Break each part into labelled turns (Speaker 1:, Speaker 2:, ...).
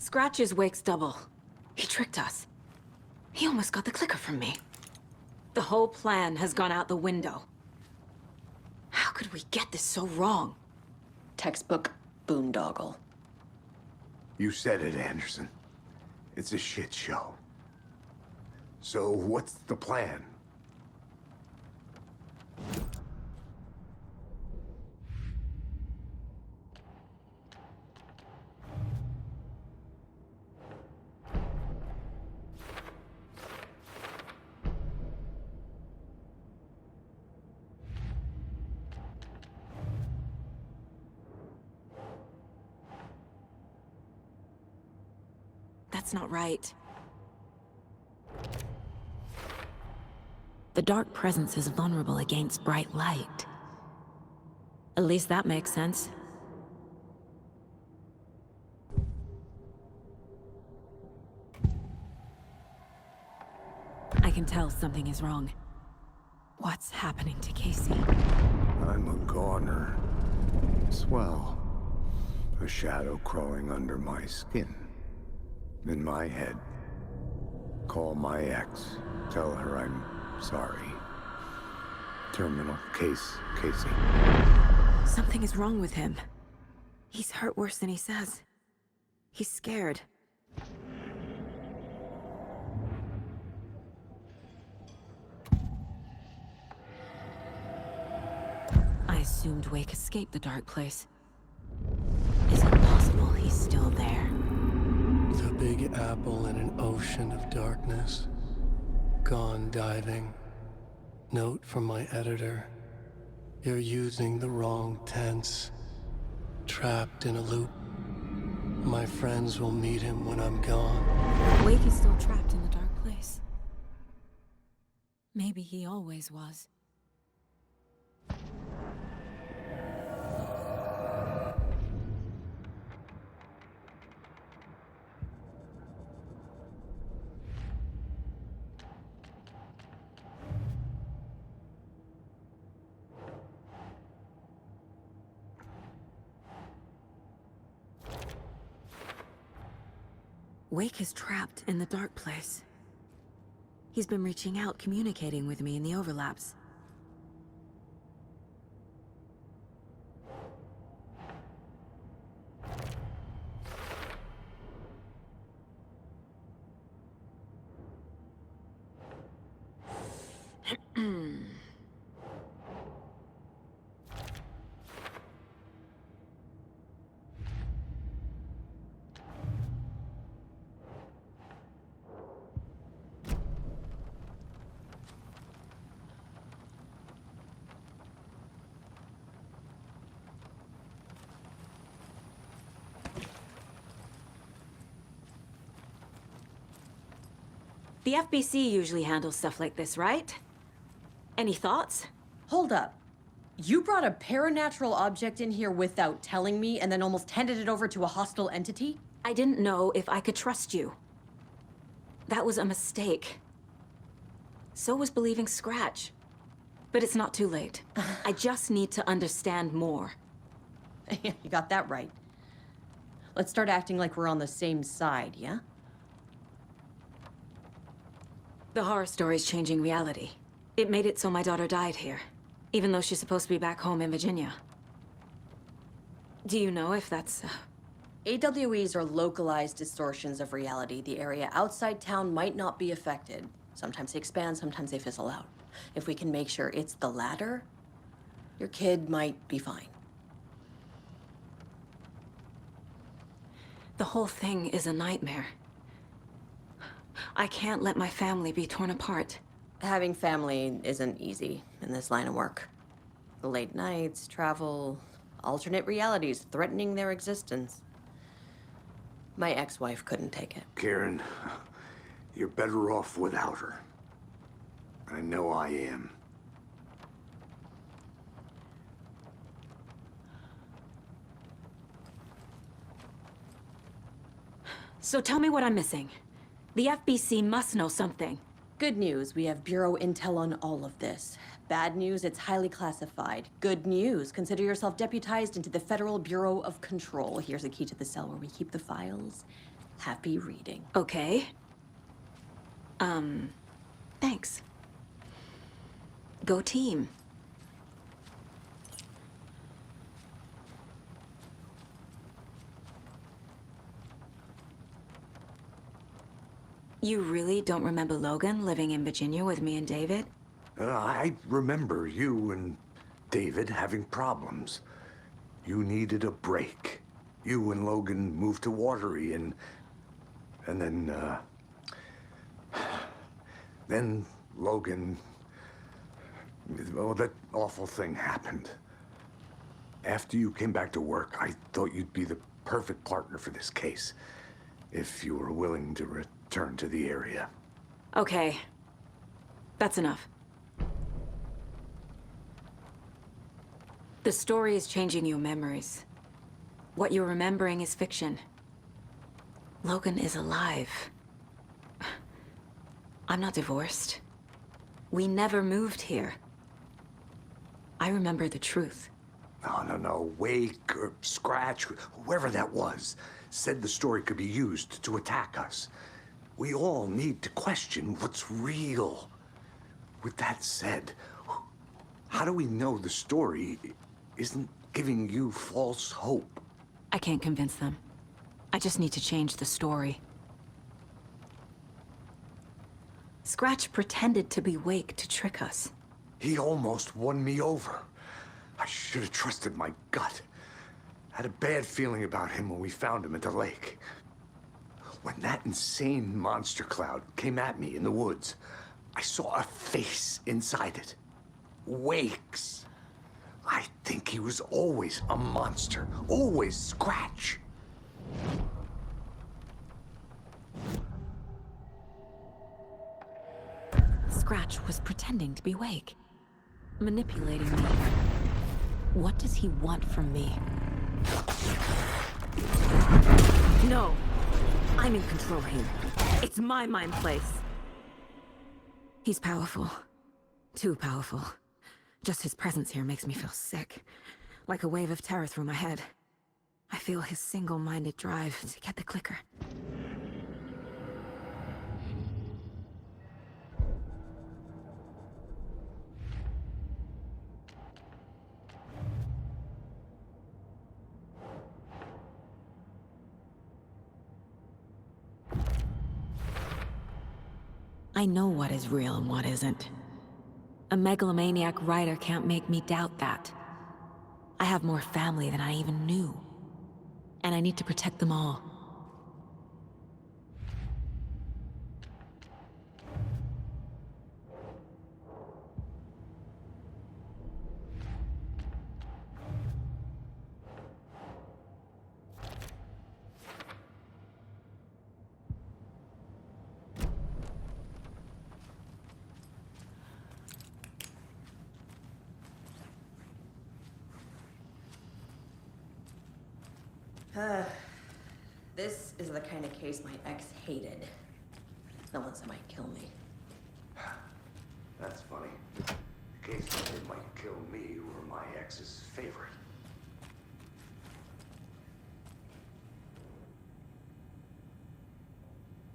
Speaker 1: Scratch is Wake's double. He tricked us. He almost got the clicker from me. The whole plan has gone out the window. How could we get this so wrong?
Speaker 2: Textbook boondoggle.
Speaker 3: You said it, Anderson. It's a shit show. So what's the plan?
Speaker 1: That's not right. The dark presence is vulnerable against bright light. At least that makes sense. I can tell something is wrong. What's happening to Casey?
Speaker 3: I'm a goner. Swell. A shadow crawling under my skin. In my head. Call my ex. Tell her I'm sorry. Terminal case, Casey.
Speaker 1: Something is wrong with him. He's hurt worse than he says. He's scared. I assumed Wake escaped the dark place. Is it possible he's still there?
Speaker 4: The Big Apple in an ocean of darkness. Gone diving. Note from my editor. You're using the wrong tense. Trapped in a loop. My friends will meet him when I'm gone.
Speaker 1: Wake is still trapped in the dark place. Maybe he always was. Wake is trapped in the dark place. He's been reaching out, communicating with me in the overlaps. The FBC usually handles stuff like this, right? Any thoughts?
Speaker 2: Hold up. You brought a paranatural object in here without telling me and then almost handed it over to a hostile entity?
Speaker 1: I didn't know if I could trust you. That was a mistake. So was believing Scratch. But it's not too late. I just need to understand more.
Speaker 2: You got that right. Let's start acting like we're on the same side, yeah?
Speaker 1: The horror story's changing reality. It made it so my daughter died here, even though she's supposed to be back home in Virginia. Do you know if that's...
Speaker 2: AWEs are localized distortions of reality. The area outside town might not be affected. Sometimes they expand, sometimes they fizzle out. If we can make sure it's the latter, your kid might be fine.
Speaker 1: The whole thing is a nightmare. I can't let my family be torn apart.
Speaker 2: Having family isn't easy in this line of work. The late nights, travel, alternate realities threatening their existence. My ex-wife couldn't take it.
Speaker 3: Karen, you're better off without her. I know I am.
Speaker 1: So tell me what I'm missing. The FBC must know something.
Speaker 2: Good news, we have Bureau intel on all of this. Bad news, it's highly classified. Good news, consider yourself deputized into the Federal Bureau of Control. Here's a key to the cell where we keep the files. Happy reading.
Speaker 1: Okay. Thanks. Go team. You really don't remember Logan living in Virginia with me and David?
Speaker 3: I remember you and David having problems. You needed a break. You and Logan moved to Watery and then Logan, well, that awful thing happened. After you came back to work, I thought you'd be the perfect partner for this case, if you were willing to return to the area.
Speaker 1: Okay. That's enough. The story is changing your memories. What you're remembering is fiction. Logan is alive. I'm not divorced. We never moved here. I remember the truth.
Speaker 3: No. Wake or Scratch, whoever that was, said the story could be used to attack us. We all need to question what's real. With that said, how do we know the story isn't giving you false hope?
Speaker 1: I can't convince them. I just need to change the story. Scratch pretended to be Wake to trick us.
Speaker 3: He almost won me over. I should have trusted my gut. Had a bad feeling about him when we found him at the lake. When that insane monster cloud came at me in the woods, I saw a face inside it. Wake's. I think he was always a monster. Always Scratch.
Speaker 1: Scratch was pretending to be Wake. Manipulating me. What does he want from me? No! I'm in control here. It's my mind place. He's powerful. Too powerful. Just his presence here makes me feel sick. Like a wave of terror through my head. I feel his single-minded drive to get the clicker. I know what is real and what isn't. A megalomaniac writer can't make me doubt that. I have more family than I even knew. And I need to protect them all.
Speaker 2: This is the kind of case my ex hated. The ones that might kill me.
Speaker 3: That's funny. The case that might kill me were my ex's favorite.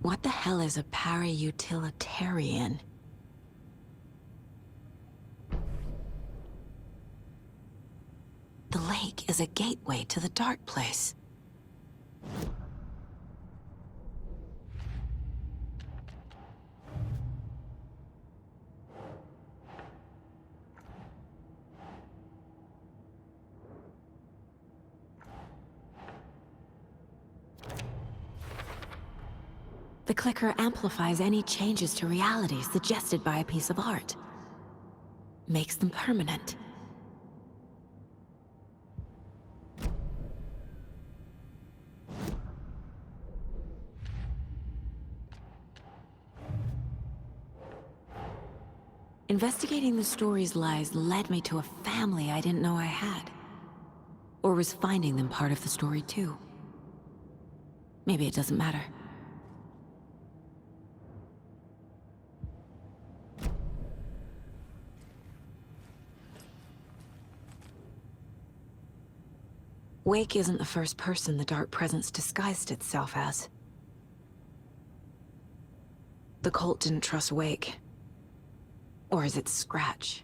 Speaker 1: What the hell is a para-utilitarian? The lake is a gateway to the dark place. The clicker amplifies any changes to reality suggested by a piece of art. Makes them permanent. Investigating the story's lies led me to a family I didn't know I had. Or was finding them part of the story too. Maybe it doesn't matter. Wake isn't the first person the Dark Presence disguised itself as. The cult didn't trust Wake. Or is it Scratch?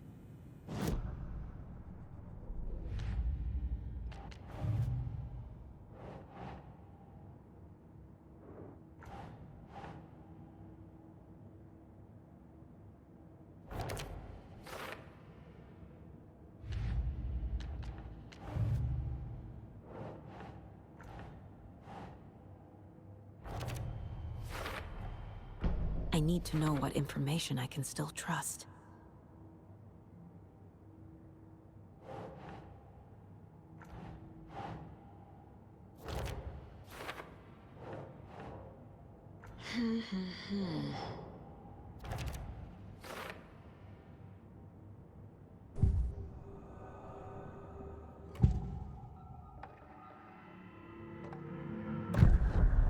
Speaker 1: I need to know what information I can still trust.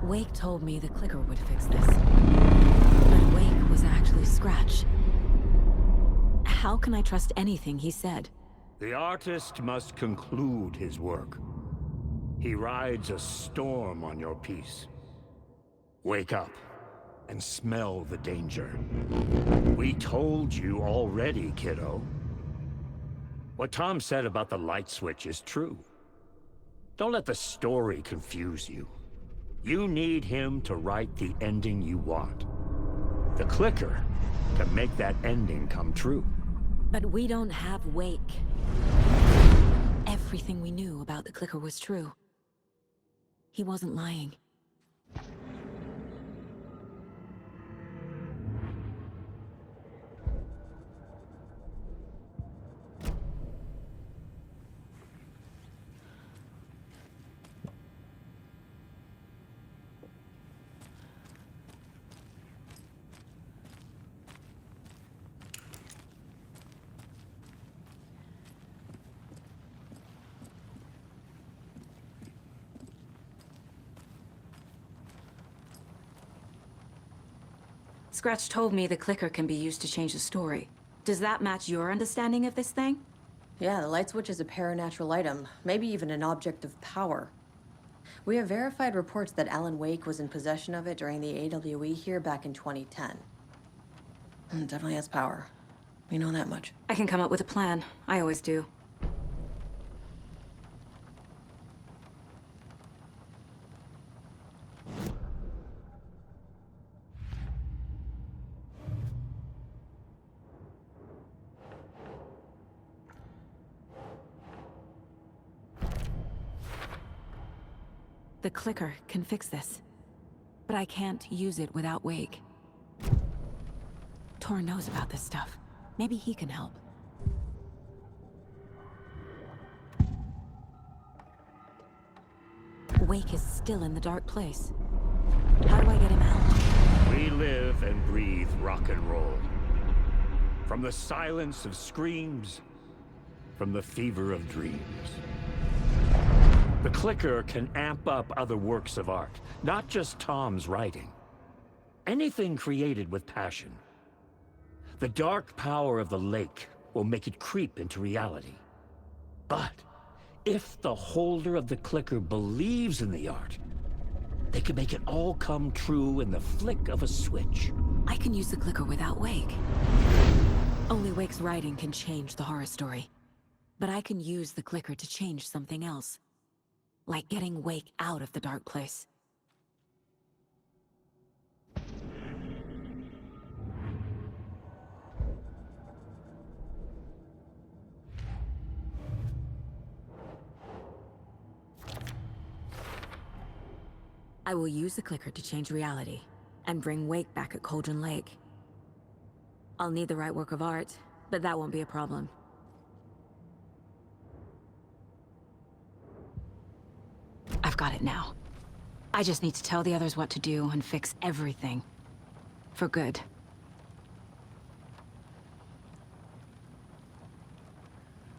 Speaker 1: Wake told me the clicker would fix this. But Wake was actually Scratch. How can I trust anything he said?
Speaker 5: The artist must conclude his work. He rides a storm on your piece. Wake up and smell the danger. We told you already, kiddo. What Tom said about the light switch is true. Don't let the story confuse you. You need him to write the ending you want. The clicker can make that ending come true.
Speaker 1: But we don't have Wake. Everything we knew about the clicker was true. He wasn't lying. Scratch told me the clicker can be used to change the story. Does that match your understanding of this thing?
Speaker 2: Yeah, the light switch is a paranatural item, maybe even an object of power. We have verified reports that Alan Wake was in possession of it during the AWE here back in 2010. It definitely has power. We know that much.
Speaker 1: I can come up with a plan. I always do. The clicker can fix this, but I can't use it without Wake. Tor knows about this stuff. Maybe he can help. Wake is still in the dark place. How do I get him out?
Speaker 5: We live and breathe rock and roll. From the silence of screams, from the fever of dreams. The clicker can amp up other works of art, not just Tom's writing. Anything created with passion. The dark power of the lake will make it creep into reality. But if the holder of the clicker believes in the art, they can make it all come true in the flick of a switch.
Speaker 1: I can use the clicker without Wake. Only Wake's writing can change the horror story. But I can use the clicker to change something else. Like getting Wake out of the dark place. I will use the clicker to change reality, and bring Wake back at Cauldron Lake. I'll need the right work of art, but that won't be a problem. I've got it now. I just need to tell the others what to do and fix everything. For good.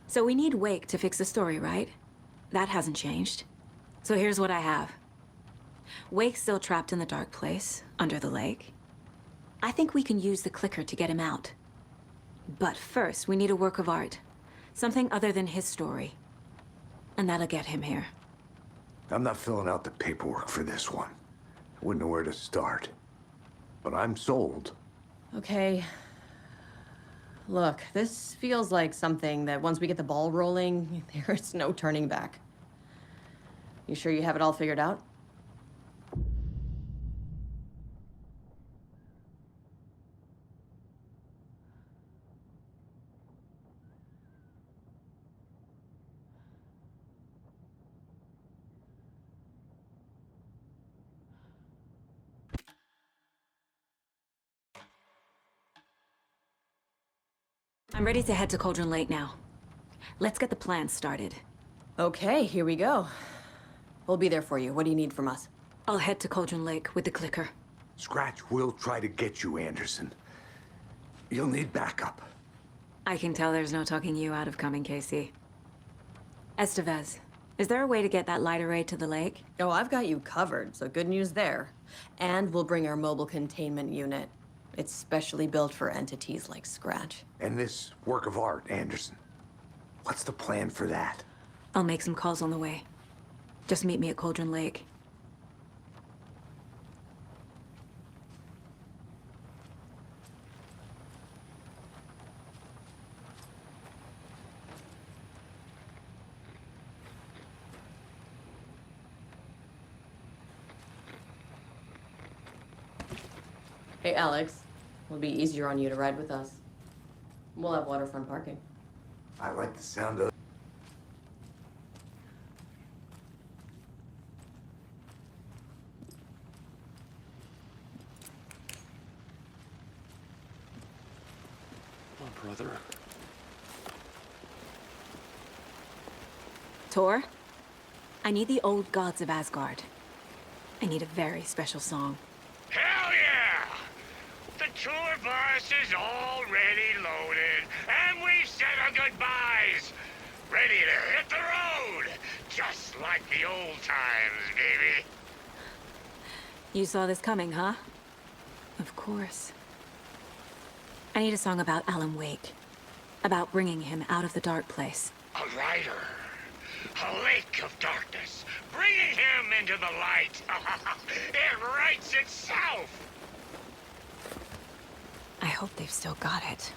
Speaker 1: So we need Wake to fix the story, right? That hasn't changed. So here's what I have. Wake's still trapped in the dark place, under the lake. I think we can use the clicker to get him out. But first, we need a work of art. Something other than his story. And that'll get him here.
Speaker 3: I'm not filling out the paperwork for this one. I wouldn't know where to start. But I'm sold.
Speaker 2: Okay. Look, this feels like something that once we get the ball rolling, there's no turning back. You sure you have it all figured out?
Speaker 1: I'm ready to head to Cauldron Lake now. Let's get the plan started.
Speaker 2: Okay, here we go. We'll be there for you. What do you need from us?
Speaker 1: I'll head to Cauldron Lake with the clicker.
Speaker 3: Scratch will try to get you, Anderson. You'll need backup.
Speaker 1: I can tell there's no talking you out of coming, Casey. Estevez, is there a way to get that light array to the lake?
Speaker 2: Oh, I've got you covered, so good news there. And we'll bring our mobile containment unit. It's specially built for entities like Scratch.
Speaker 3: And this work of art, Anderson. What's the plan for that?
Speaker 1: I'll make some calls on the way. Just meet me at Cauldron Lake.
Speaker 2: Hey, Alex. It'll be easier on you to ride with us. We'll have waterfront parking.
Speaker 3: I like the sound of...
Speaker 4: Oh, brother.
Speaker 1: Tor, I need the old gods of Asgard. I need a very special song.
Speaker 5: Hell yeah! The tour bus is already loaded, and we've said our goodbyes. Ready to hit the road, just like the old times, baby.
Speaker 1: You saw this coming, huh? Of course. I need a song about Alan Wake. About bringing him out of the dark place.
Speaker 5: A rider. A lake of darkness. Bringing him into the light. It writes itself.
Speaker 1: I hope they've still got it.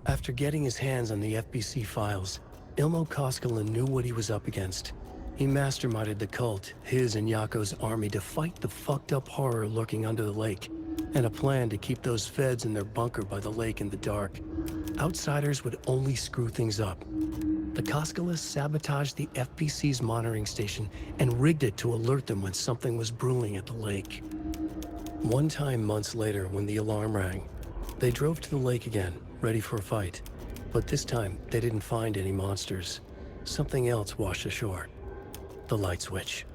Speaker 4: After getting his hands on the FBC files, Ilmo Koskela knew what he was up against. He masterminded the cult, his and Yako's army, to fight the fucked up horror lurking under the lake, and a plan to keep those feds in their bunker by the lake in the dark. Outsiders would only screw things up. The Koskelas sabotaged the FBC's monitoring station and rigged it to alert them when something was brewing at the lake. One time months later, when the alarm rang, they drove to the lake again, ready for a fight. But this time, they didn't find any monsters. Something else washed ashore. The light switch.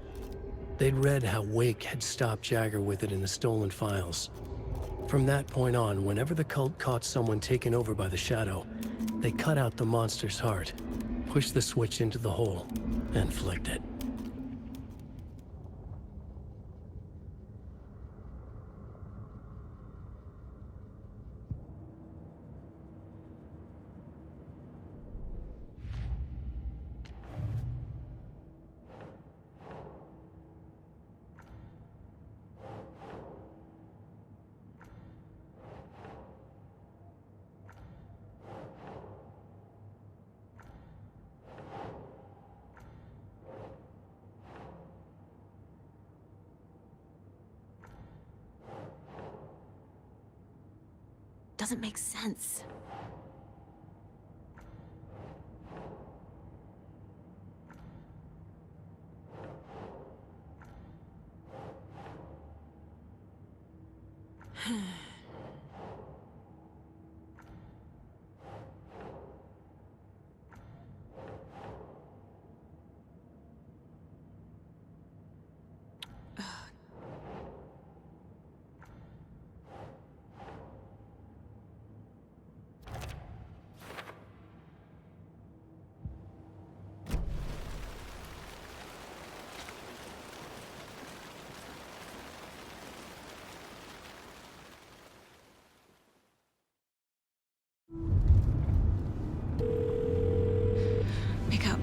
Speaker 4: They'd read how Wake had stopped Jagger with it in the stolen files. From that point on, whenever the cult caught someone taken over by the Shadow, they cut out the monster's heart, pushed the switch into the hole, and flicked it.
Speaker 1: doesn't make sense.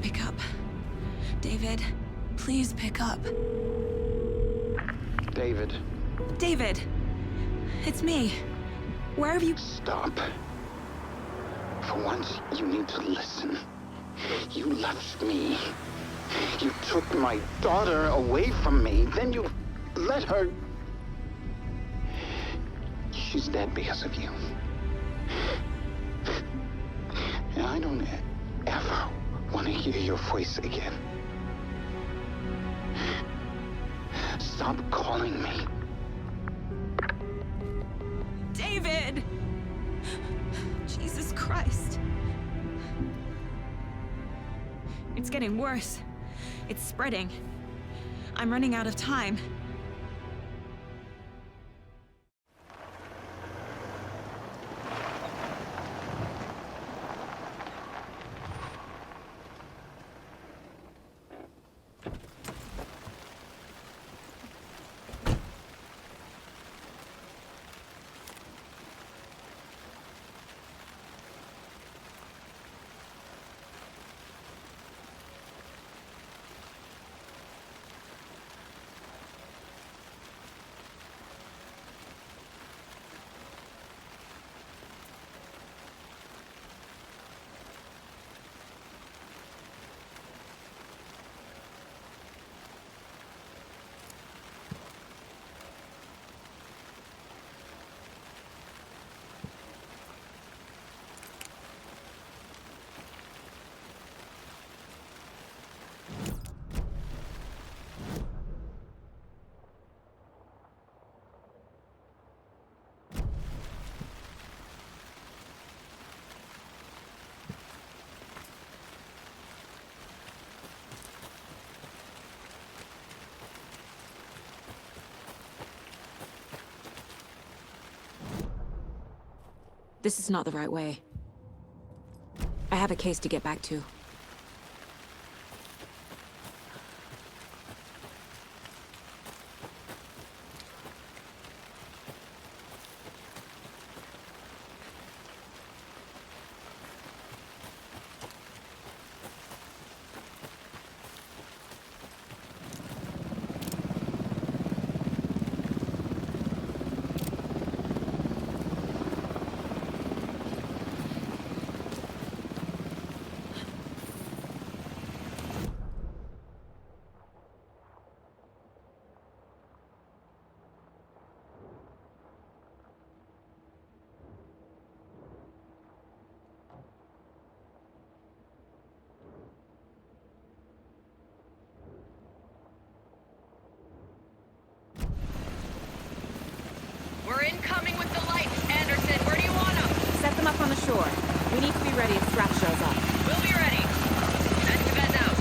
Speaker 1: Pick up. David, please pick up.
Speaker 6: David.
Speaker 1: David! It's me. Where have you...
Speaker 6: Stop. For once, you need to listen. You left me. You took my daughter away from me. Then you let her... She's dead because of you. And I don't ever want to hear your voice again. Stop calling me.
Speaker 1: David! Jesus Christ. It's getting worse. It's spreading. I'm running out of time. This is not the right way. I have a case to get back to.
Speaker 2: We're incoming with the lights. Anderson, where do you want them?
Speaker 1: Set them up on the shore. We need to be ready if Scratch shows up.
Speaker 2: We'll be ready. Estevez out.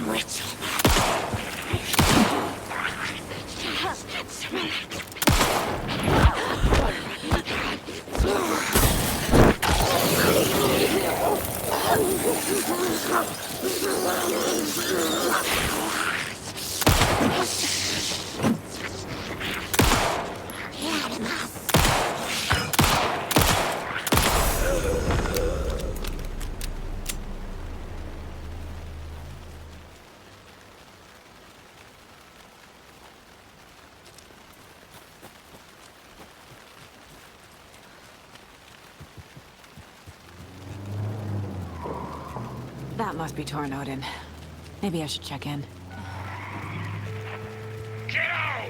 Speaker 7: Ritual.
Speaker 1: That must be Tornodin. Maybe I should check in.
Speaker 5: Kiddo!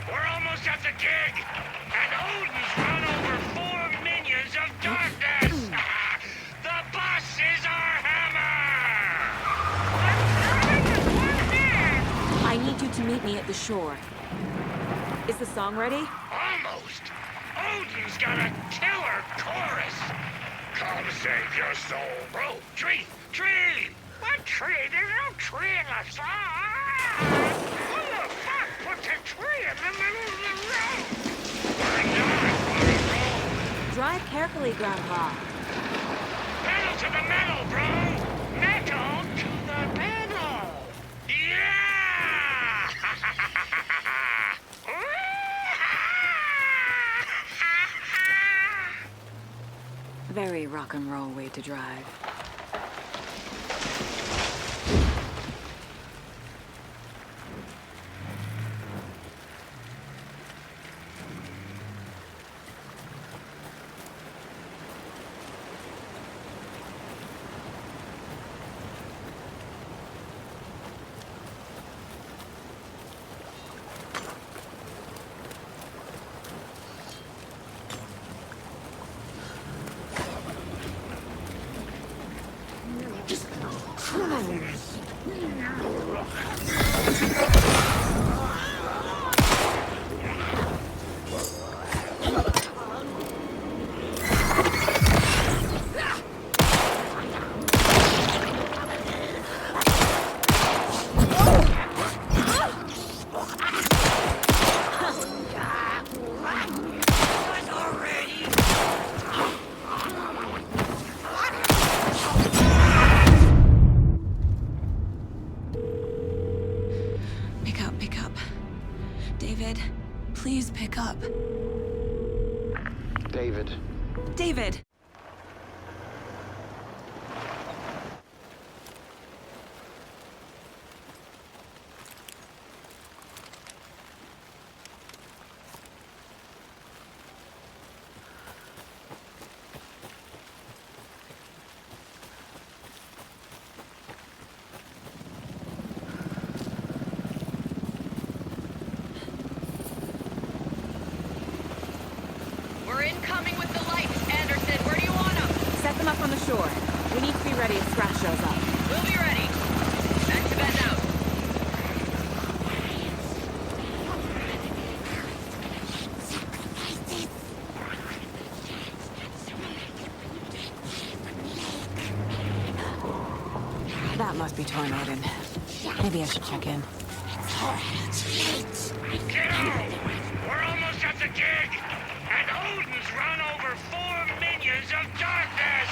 Speaker 5: We're almost at the gig! And Odin's run over 4 minions of darkness! The bus is our hammer!
Speaker 1: I need you to meet me at the shore. Is the song ready?
Speaker 5: Almost! Odin's got a killer chorus! Come save your soul, bro! Tree! Tree! What tree? There's no tree in the song! Who the fuck put the tree in the middle of the road? We're not on a roll!
Speaker 1: Drive carefully, Grandpa.
Speaker 5: Pedal to the metal, bro! Metal to the pedal! Yeah!
Speaker 1: Very rock and roll way to drive. Pick up. David, please pick up.
Speaker 6: David.
Speaker 1: David!
Speaker 2: We're incoming with the lights. Anderson, where do you want them?
Speaker 1: Set them up on the shore. We need to be ready if Scratch shows up.
Speaker 2: We'll be ready. Back to bed out.
Speaker 1: That must be Tornodin. Maybe I should check in.
Speaker 5: Kiddo! We're almost at the gig! And Odin's run over 4 minions of darkness!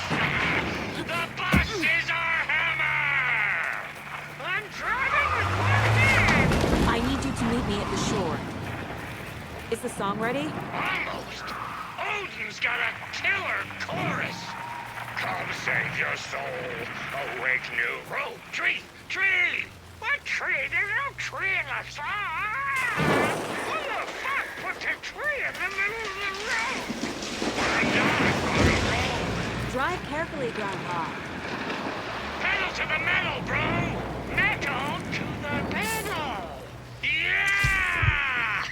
Speaker 5: The bus is our hammer! I'm driving with one hand!
Speaker 1: I need you to meet me at the shore. Is the song ready?
Speaker 5: Almost! Odin's got a killer chorus! Come save your soul! Awake new road! Tree! Tree! What tree? There's no tree in the song! Who the fuck put the tree in the middle of the road? We're not on a roll!
Speaker 1: Drive carefully, Grandpa.
Speaker 5: Pedal to the metal, bro! Metal to the pedal! Yeah!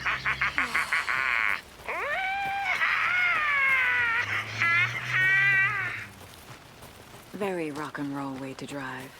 Speaker 1: Very rock and roll way to drive.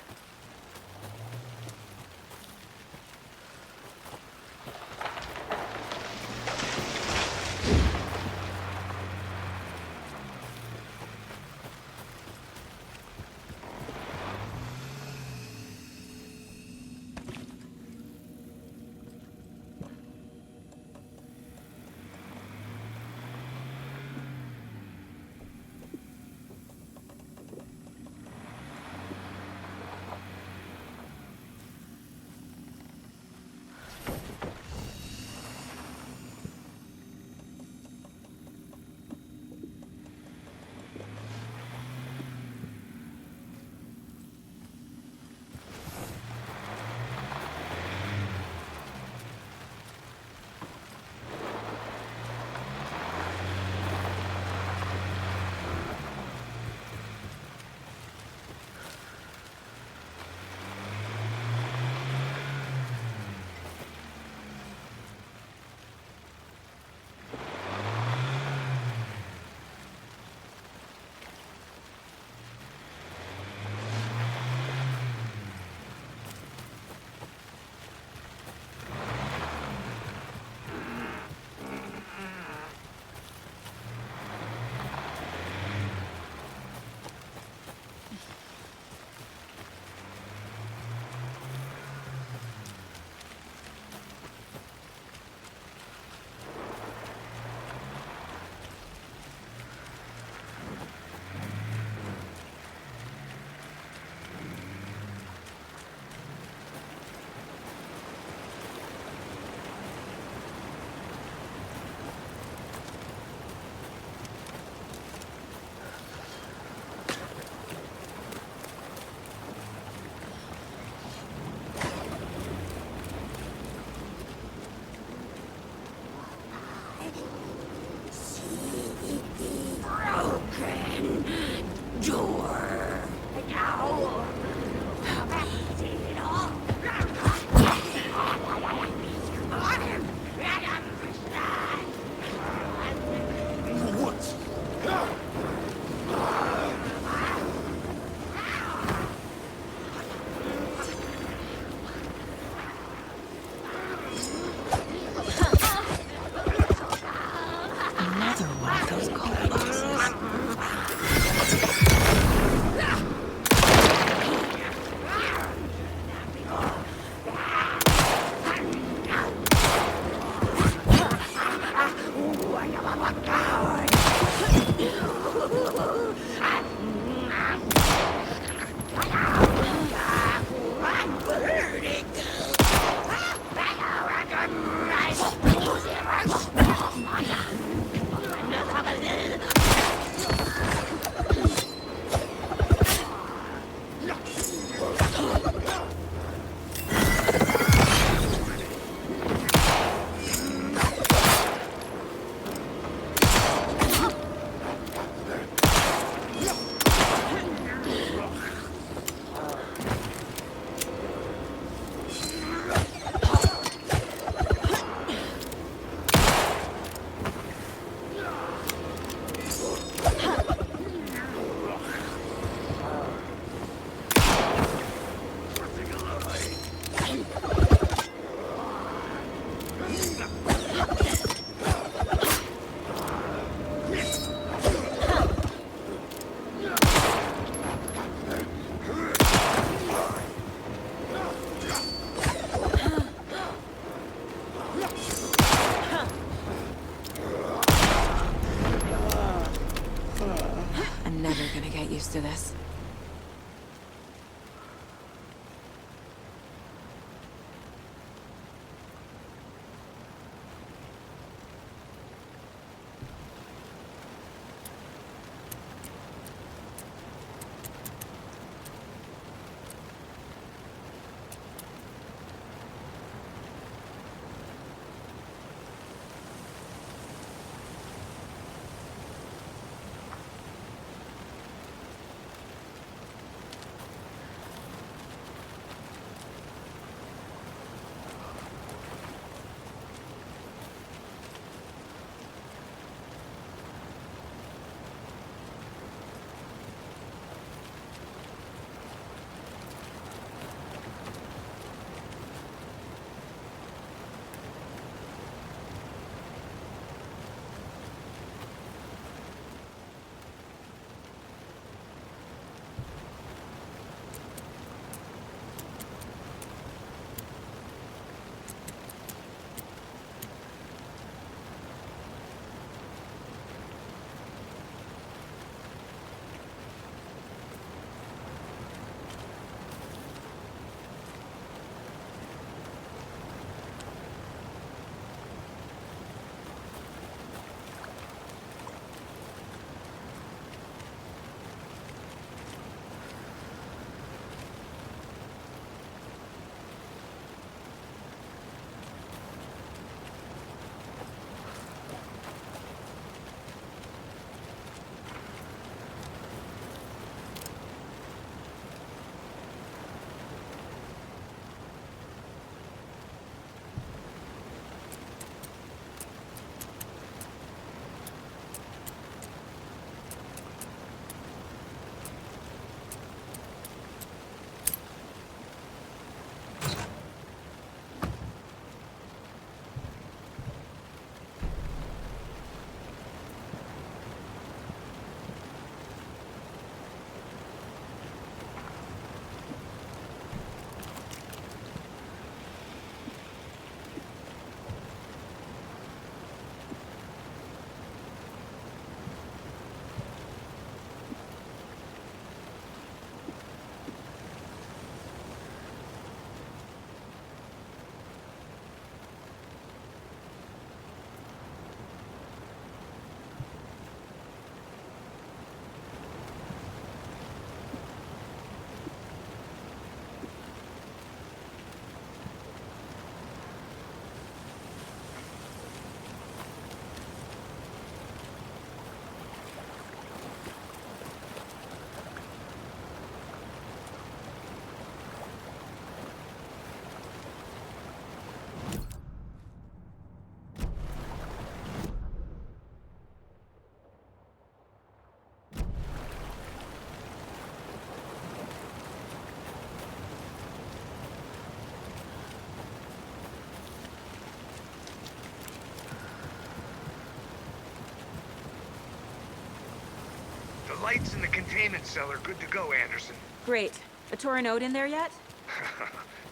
Speaker 3: lights in the containment cellar good to go, Anderson.
Speaker 1: Great. A Torinode in there yet?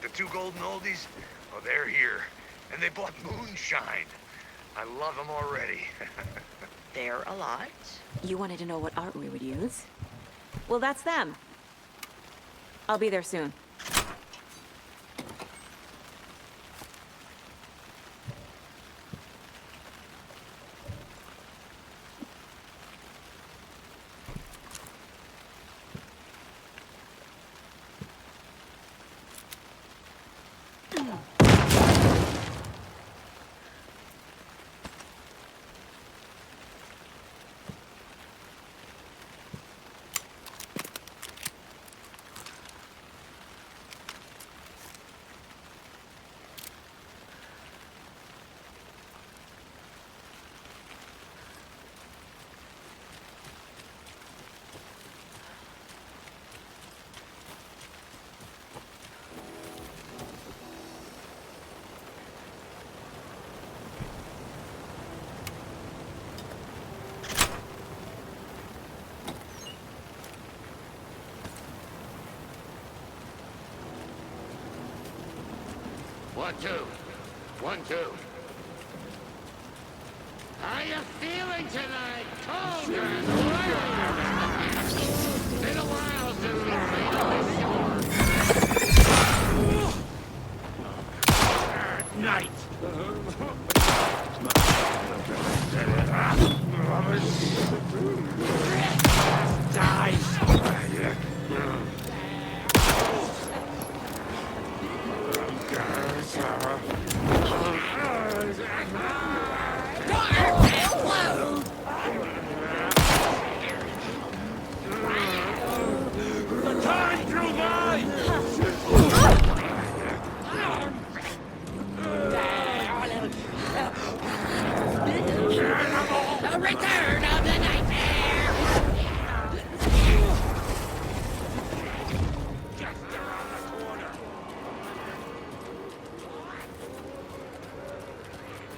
Speaker 3: The two golden oldies? Oh, they're here. And they bought moonshine. I love them already.
Speaker 7: They're a lot.
Speaker 1: You wanted to know what art we would use? Well, that's them. I'll be there soon.
Speaker 5: One, two. 1, 2. How you feeling tonight, Cauldron? Been a while since we've played on this shore. Night.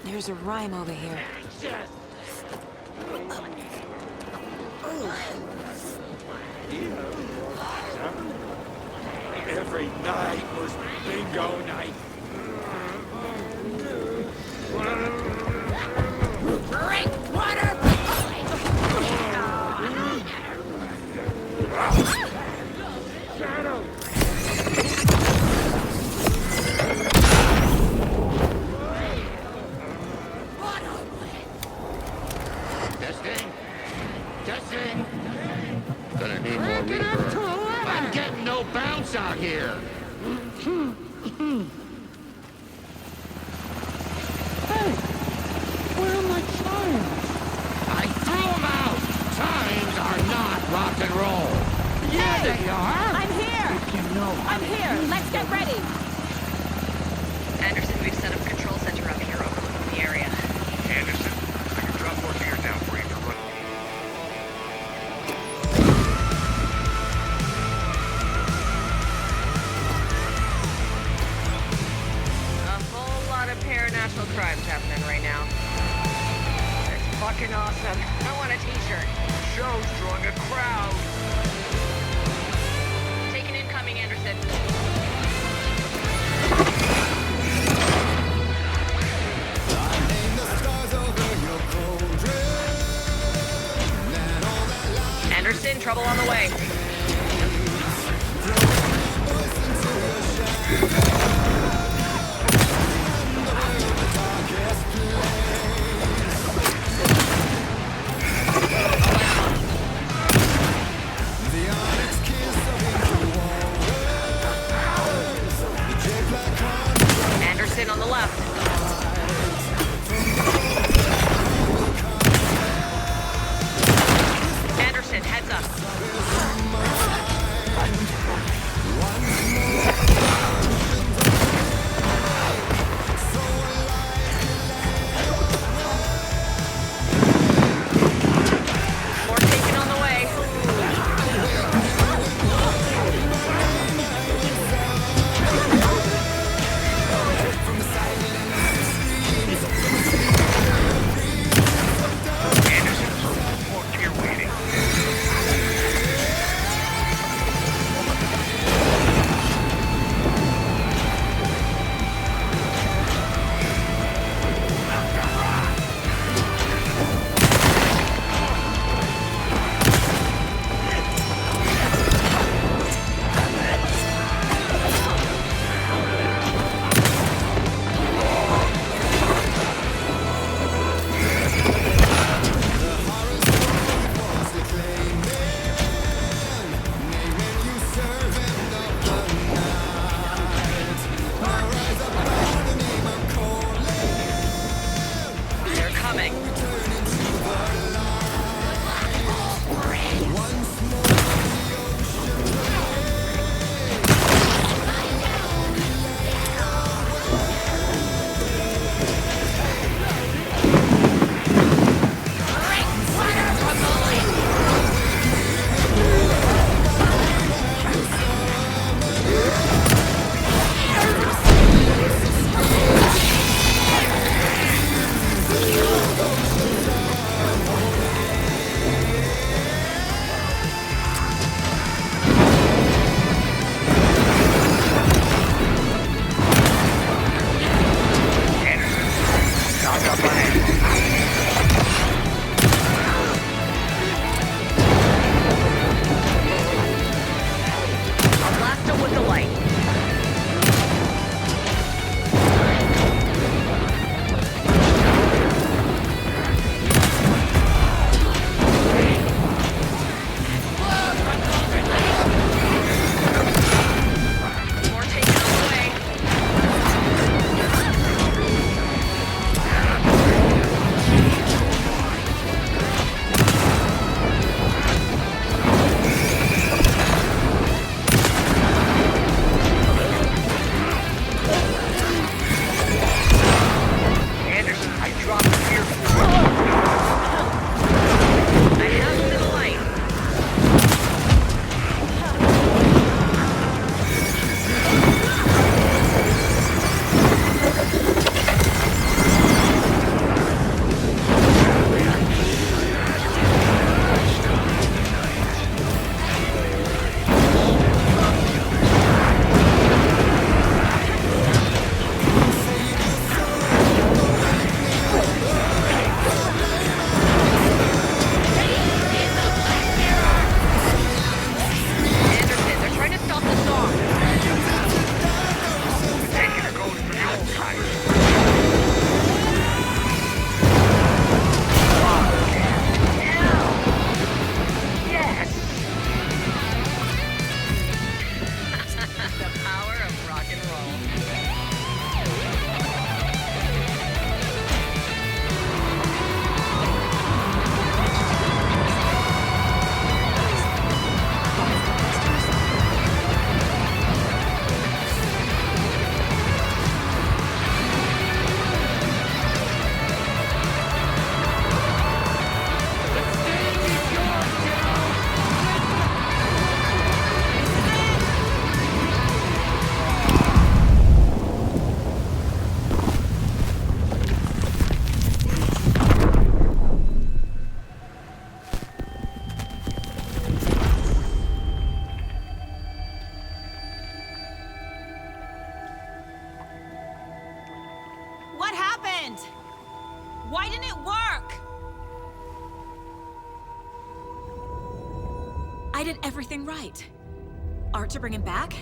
Speaker 1: There's a rhyme over here.
Speaker 5: Every night was bingo night.
Speaker 7: Drink water!
Speaker 5: Testing. Testing. Gonna need more reverb. I'm getting no bounce out here. Hey, where are my chimes? I threw them out. Chimes are not rock and roll. Yeah,
Speaker 1: Hey,
Speaker 5: they are.
Speaker 1: I'm here! I'm here! Let's get ready!
Speaker 7: Anderson, we've set up a control center up here overlooking the area.
Speaker 3: Anderson, I can drop more gear down for you to run.
Speaker 7: A whole lot of paranormal crimes happening right now. It's fucking awesome. I want a t-shirt.
Speaker 3: Show's drawing a crowd.
Speaker 7: Take an incoming, Anderson. Anderson, trouble on the way. Anderson on the left. Anderson, heads up. More taken on the way.
Speaker 1: happened? Why didn't it work? I did everything right. Art to bring him back?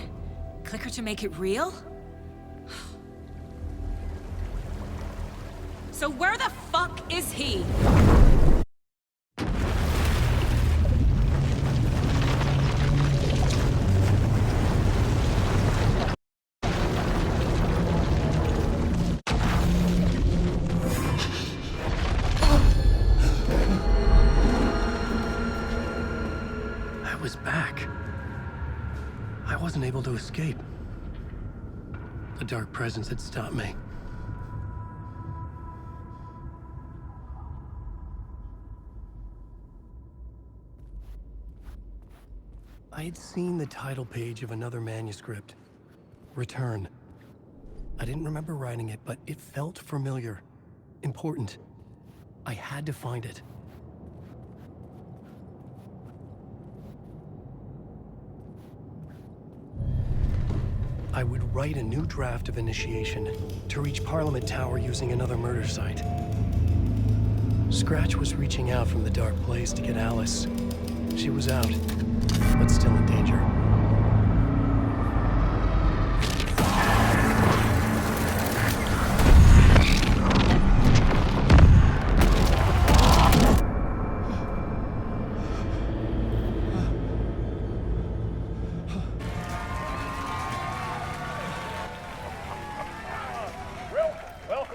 Speaker 1: Clicker to make it real? So where the fuck is he?
Speaker 4: I was back. I wasn't able to escape. The dark presence had stopped me. I had seen the title page of another manuscript. Return. I didn't remember writing it, but it felt familiar. Important. I had to find it. I would write a new draft of initiation to reach Parliament Tower using another murder site. Scratch was reaching out from the dark place to get Alice. She was out, but still in danger.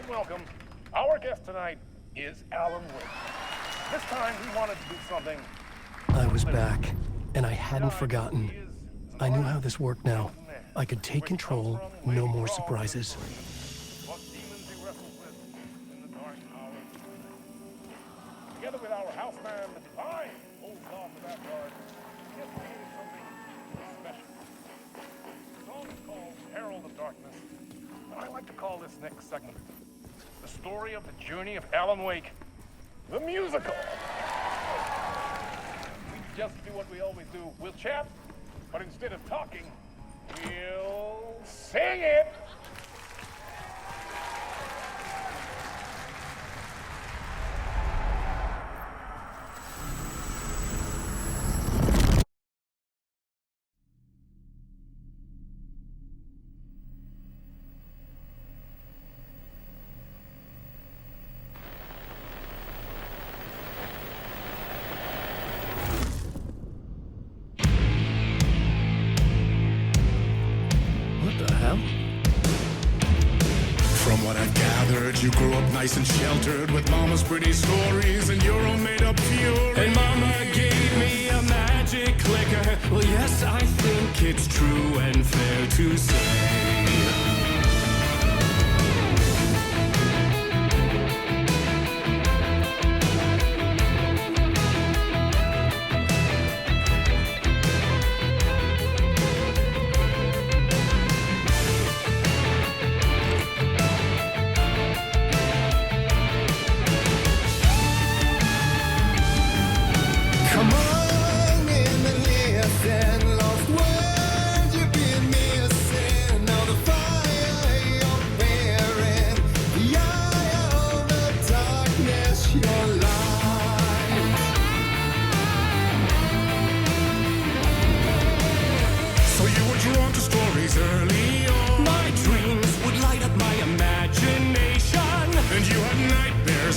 Speaker 8: Welcome. Our guest tonight is Alan Wake. This time we wanted to do something.
Speaker 4: I was back, and I hadn't forgotten. I knew how this worked now. I could take control, no more surprises.
Speaker 8: What demons he wrestles with in the dark hour. Together with our houseman, the divine old god of that guard, he has created something special. The song is called Herald of Darkness, and I like to call this next segment the story of the journey of Alan Wake, the musical. We just do what we always do. We'll chat, but instead of talking, we'll sing it.
Speaker 9: From what I've gathered, you grew up nice and sheltered with mama's pretty stories and your own made-up fury. And mama gave me a magic clicker. Well, yes, I think it's true and fair to say.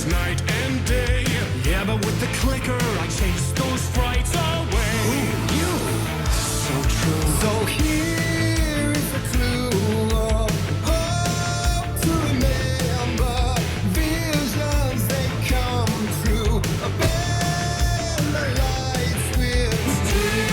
Speaker 9: Night and day. Yeah, but with the clicker, I chase those frights away. Ooh, you. So true. So here is a clue of hope to remember. Visions, they come true. Abandon the lights with steel.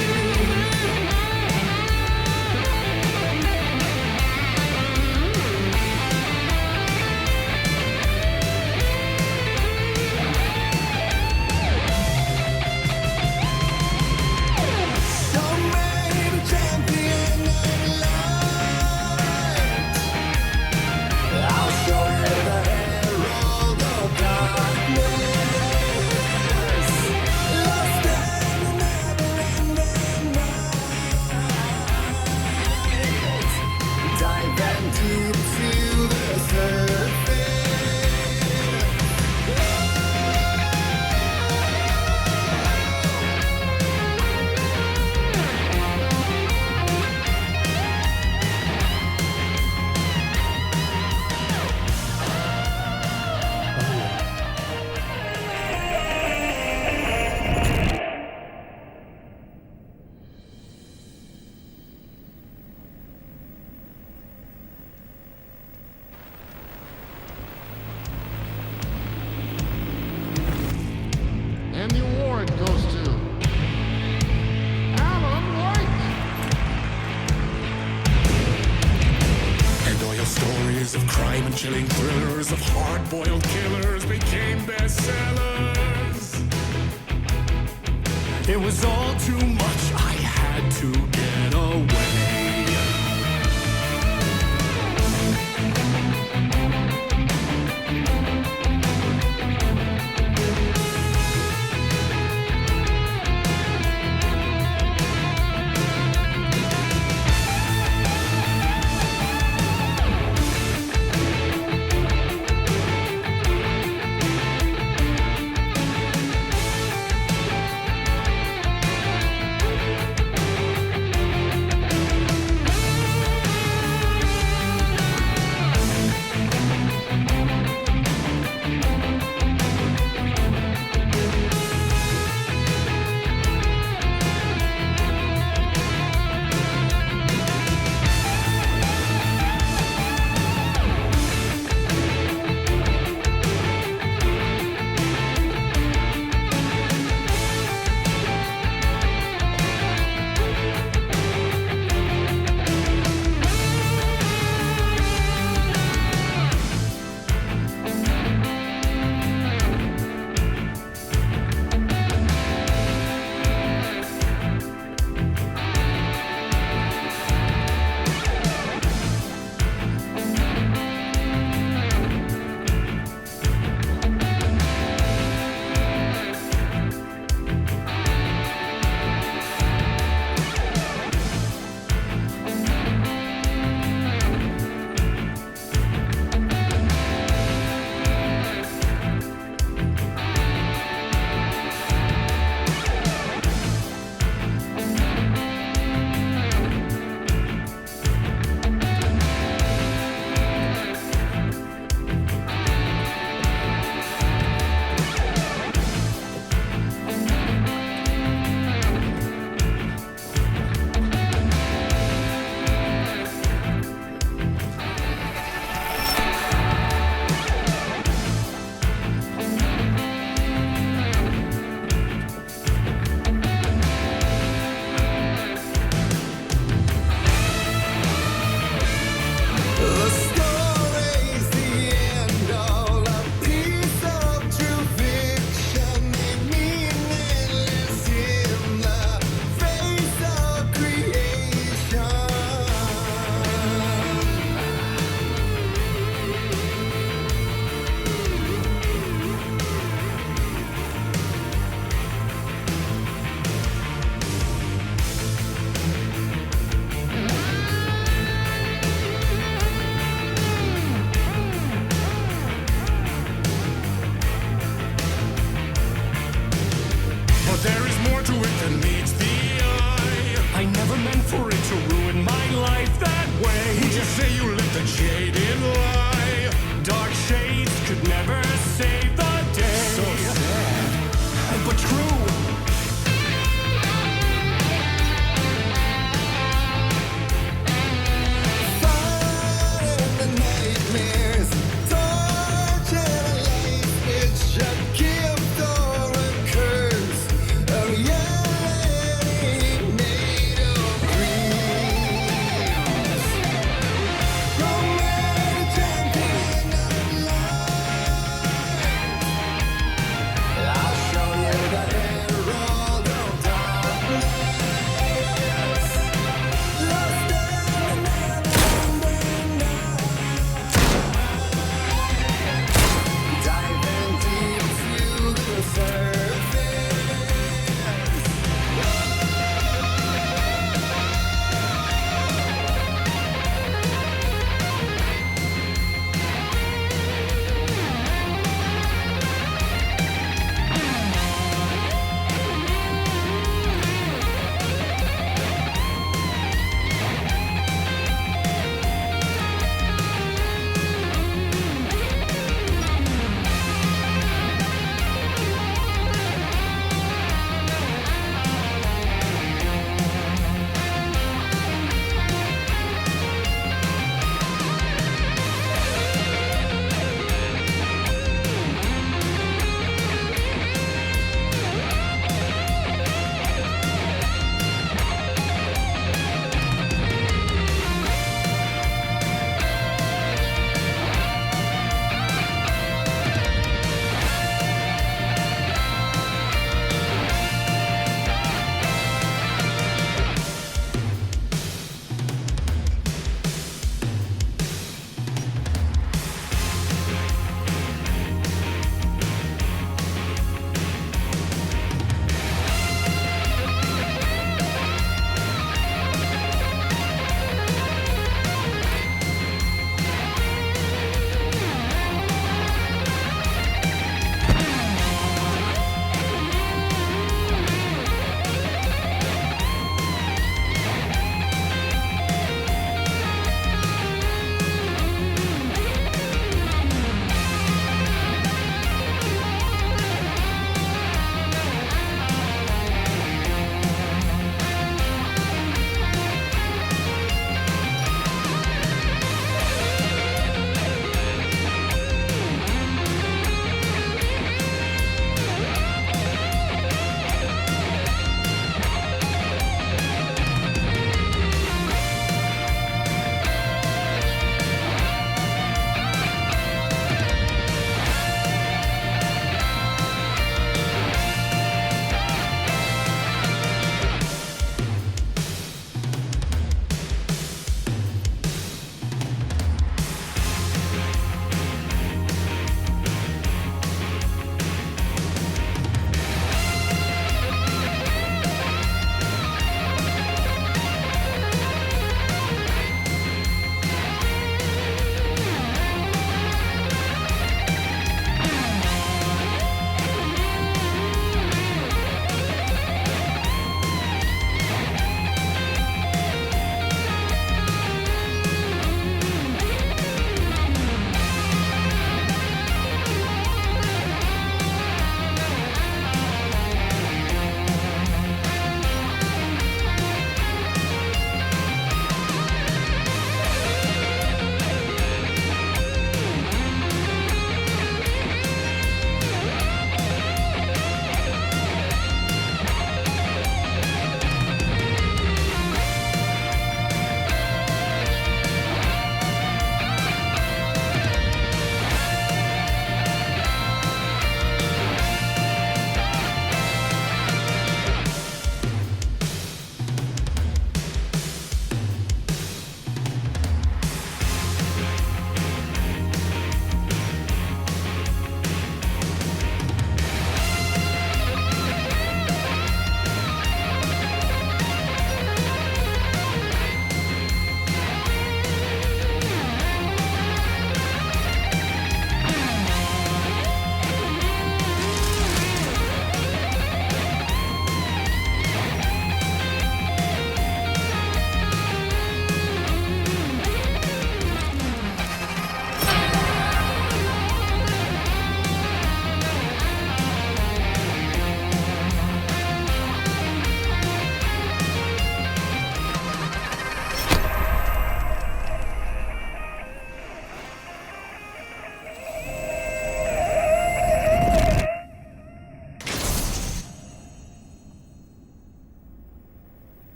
Speaker 9: Thrillers of hard-boiled killers became bestsellers. It was all too much, I had to get away.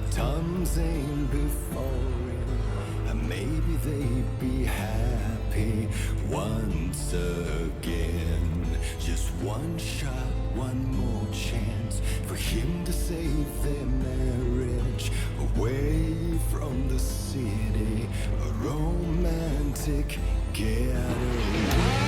Speaker 9: Tom's aim before him, and maybe they'd be happy once again. Just one shot, one more chance for him to save their marriage away from the city, a romantic getaway.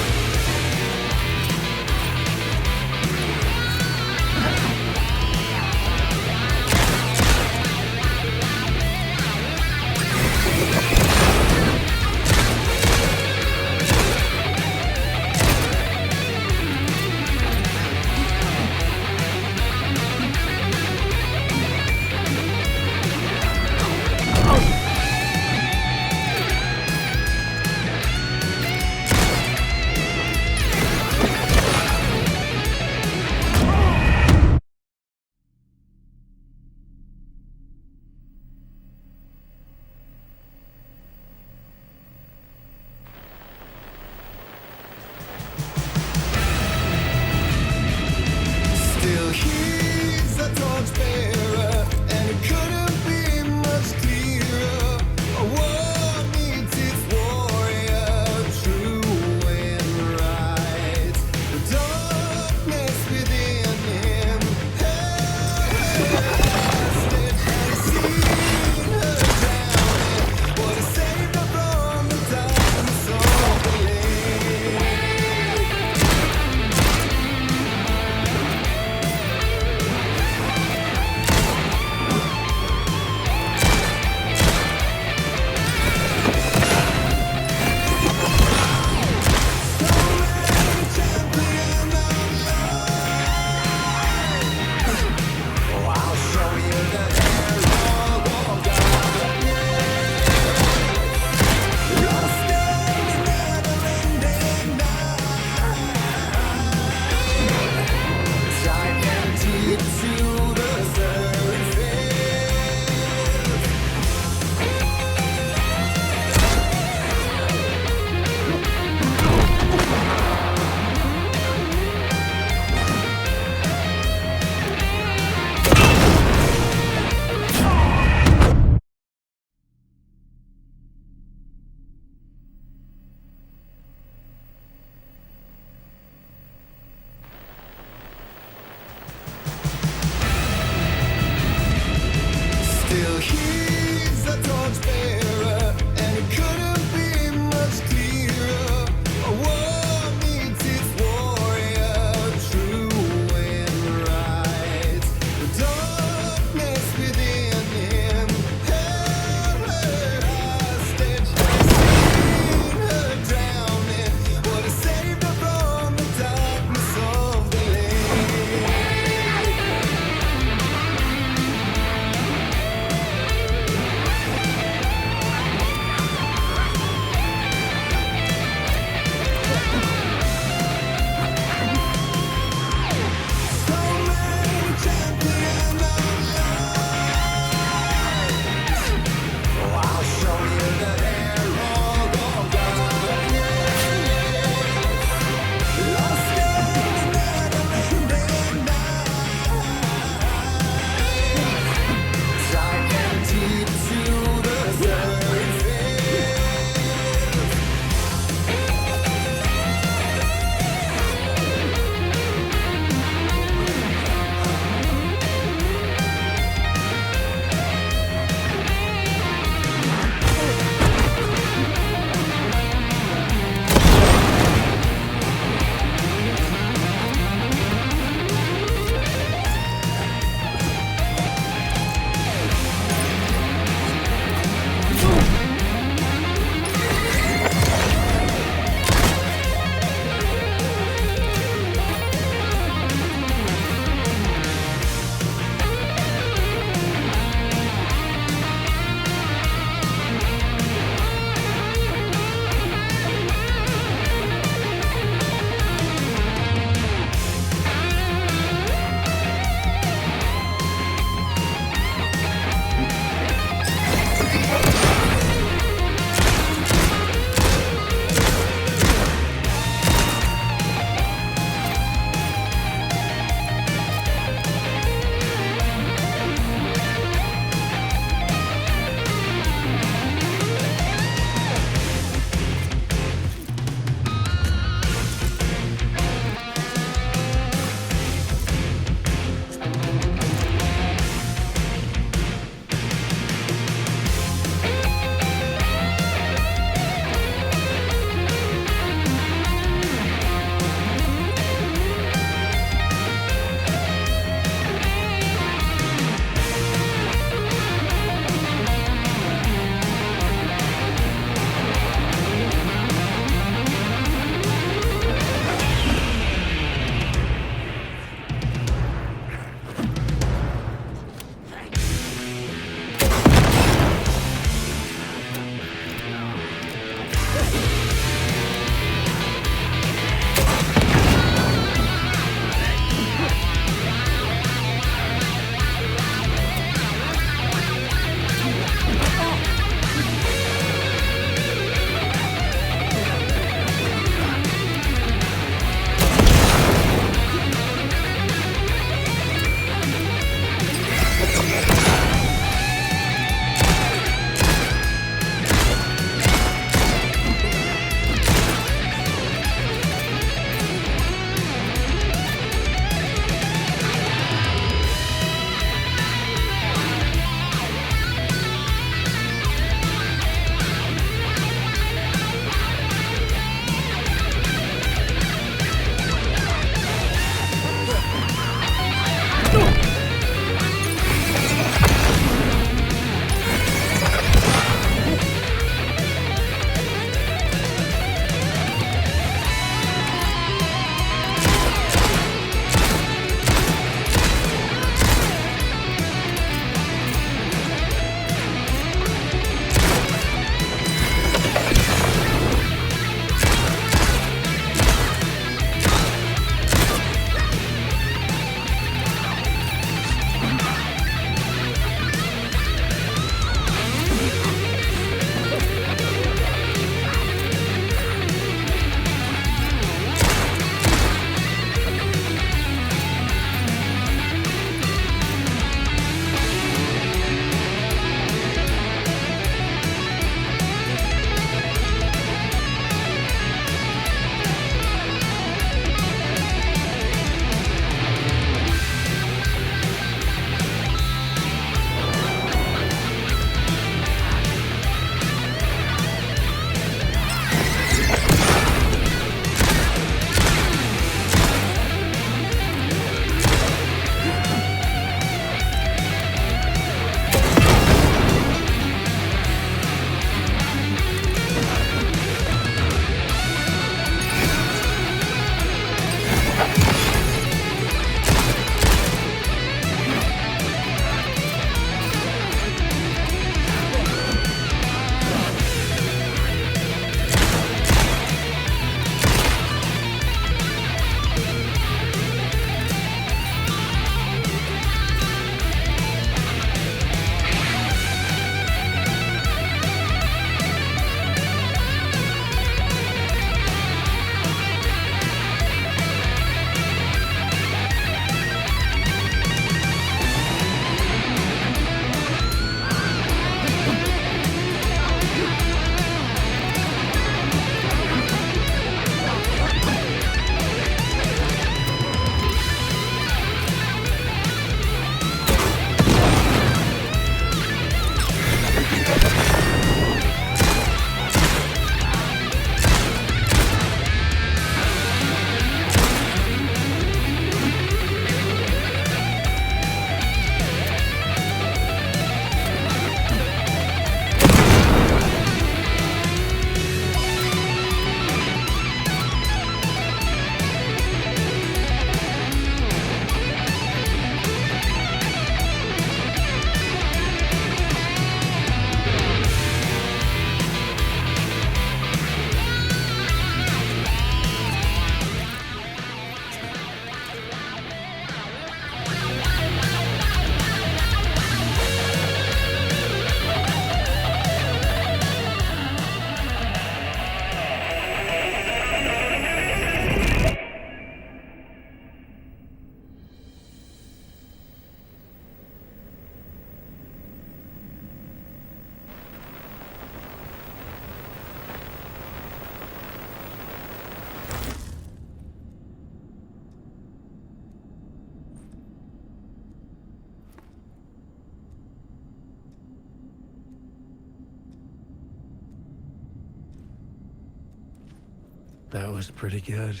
Speaker 4: That was pretty good.